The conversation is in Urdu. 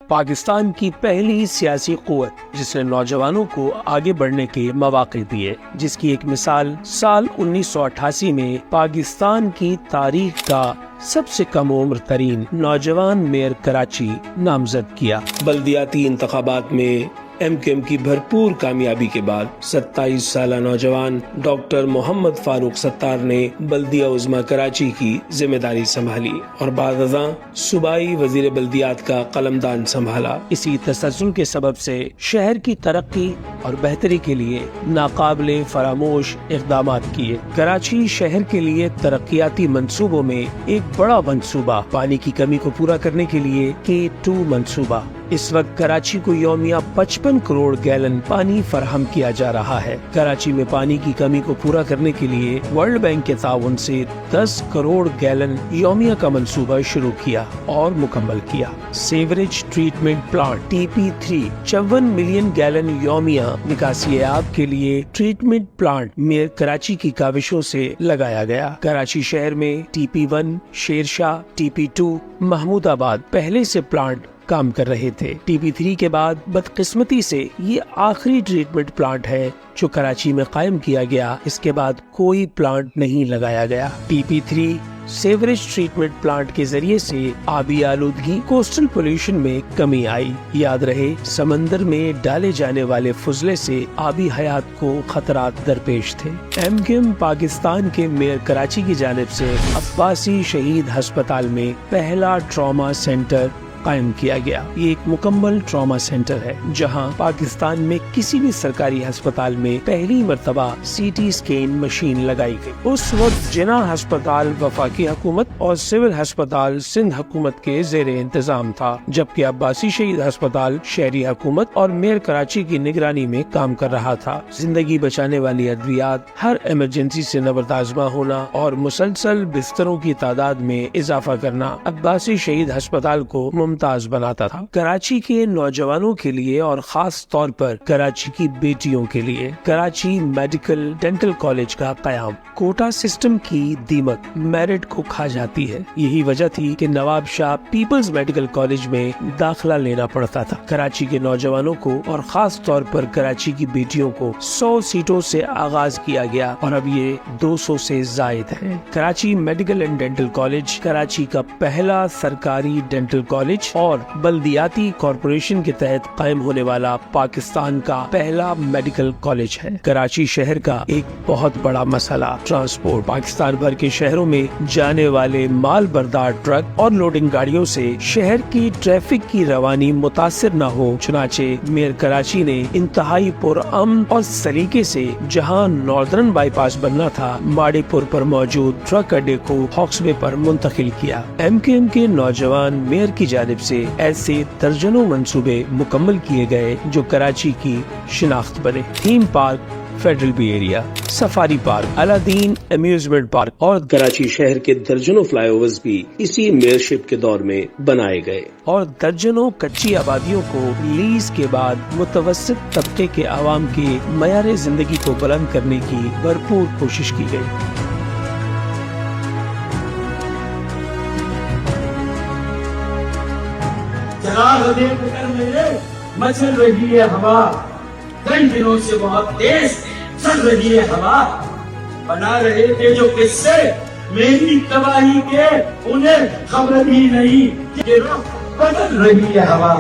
پاکستان کی پہلی سیاسی قوت جس نے نوجوانوں کو آگے بڑھنے کے مواقع دیے، جس کی ایک مثال سال 1988 میں پاکستان کی تاریخ کا سب سے کم عمر ترین نوجوان میئر کراچی نامزد کیا۔ بلدیاتی انتخابات میں ایم کیو ایم کی بھرپور کامیابی کے بعد 27 سالہ نوجوان ڈاکٹر محمد فاروق ستار نے بلدیہ عظمی کراچی کی ذمہ داری سنبھالی اور بعد ازاں صوبائی وزیر بلدیات کا قلمدان سنبھالا۔ اسی تسلسل کے سبب سے شہر کی ترقی اور بہتری کے لیے ناقابل فراموش اقدامات کیے۔ کراچی شہر کے لیے ترقیاتی منصوبوں میں ایک بڑا منصوبہ پانی کی کمی کو پورا کرنے کے لیے K2 منصوبہ۔ اس وقت کراچی کو یومیہ 55 کروڑ گیلن پانی فراہم کیا جا رہا ہے۔ کراچی میں پانی کی کمی کو پورا کرنے کے لیے ورلڈ بینک کے تعاون سے 10 کروڑ گیلن یومیہ کا منصوبہ شروع کیا اور مکمل کیا۔ Sewerage treatment plant TP3 54 million gallon یومیہ نکاسی آب کے لیے ٹریٹمنٹ پلانٹ میئر کراچی کی کاوشوں سے لگایا گیا۔ کراچی شہر میں TP1 شیرشاہ TP2 محمود آباد پہلے سے پلانٹ کام کر رہے تھے۔ TP3 کے بعد بدقسمتی سے یہ آخری ٹریٹمنٹ پلانٹ ہے جو کراچی میں قائم کیا گیا۔ اس کے بعد کوئی پلانٹ نہیں لگایا گیا۔ TP3 سیوریج ٹریٹمنٹ پلانٹ کے ذریعے سے آبی آلودگی، کوسٹل پولیوشن میں کمی آئی۔ یاد رہے، سمندر میں ڈالے جانے والے فضلے سے آبی حیات کو خطرات درپیش تھے۔ ایم کیو ایم پاکستان کے میئر کراچی کی جانب سے عباسی شہید ہسپتال میں پہلا ٹراما سینٹر قائم کیا گیا۔ یہ ایک مکمل ٹراما سینٹر ہے جہاں پاکستان میں کسی بھی سرکاری ہسپتال میں پہلی مرتبہ CT اسکین مشین لگائی گئی۔ اس وقت جناح ہسپتال وفاقی حکومت اور سول ہسپتال سندھ حکومت کے زیر انتظام تھا، جبکہ عباسی شہید ہسپتال شہری حکومت اور میئر کراچی کی نگرانی میں کام کر رہا تھا۔ زندگی بچانے والی ادویات، ہر ایمرجنسی سے نبردآزما ہونا اور مسلسل بستروں کی تعداد میں اضافہ کرنا عباسی شہید ہسپتال کو ممتاز بناتا تھا۔ کراچی کے نوجوانوں کے لیے اور خاص طور پر کراچی کی بیٹیوں کے لیے کراچی میڈیکل ڈینٹل کالج کا قیام۔ کوٹا سسٹم کی دیمک میرٹ کو کھا جاتی ہے۔ یہی وجہ تھی کہ نواب شاہ پیپلز میڈیکل کالج میں داخلہ لینا پڑتا تھا۔ کراچی کے نوجوانوں کو اور خاص طور پر کراچی کی بیٹیوں کو 100 سیٹوں سے آغاز کیا گیا اور اب یہ 200 سے زائد ہے۔ Karachi medical and dental college Karachi کا پہلا سرکاری ڈینٹل کالج اور بلدیاتی کارپوریشن کے تحت قائم ہونے والا پاکستان کا پہلا میڈیکل کالج ہے۔ کراچی شہر کا ایک بہت بڑا مسئلہ ٹرانسپورٹ۔ پاکستان بھر کے شہروں میں جانے والے مال بردار ٹرک اور لوڈنگ گاڑیوں سے شہر کی ٹریفک کی روانی متاثر نہ ہو، چنانچہ میئر کراچی نے انتہائی پرامن اور سلیقے سے جہاں ناردرن بائی پاس بننا تھا، ماڑی پور پر موجود ٹرک اڈے کو ہاکس بے پر منتقل کیا۔ ایم کیو ایم کے نوجوان میئر کی جانب سے ایسے درجنوں منصوبے مکمل کیے گئے جو کراچی کی شناخت بنے۔ Theme park Federal B Area, safari park, Aladdin amusement park اور کراچی شہر کے درجنوں فلائی اوورز بھی اسی میئرشپ کے دور میں بنائے گئے اور درجنوں کچی آبادیوں کو لیز کے بعد متوسط طبقے کے عوام کے معیار زندگی کو بلند کرنے کی بھرپور کوشش کی گئی۔ مچل رہی ہے ہوا، کئی دنوں سے بہت تیز چل رہی ہے ہوا، بنا رہے تھے جو قصے میری تباہی کے، انہیں خبر ہی نہیں کہ رخ بدل رہی ہے ہوا۔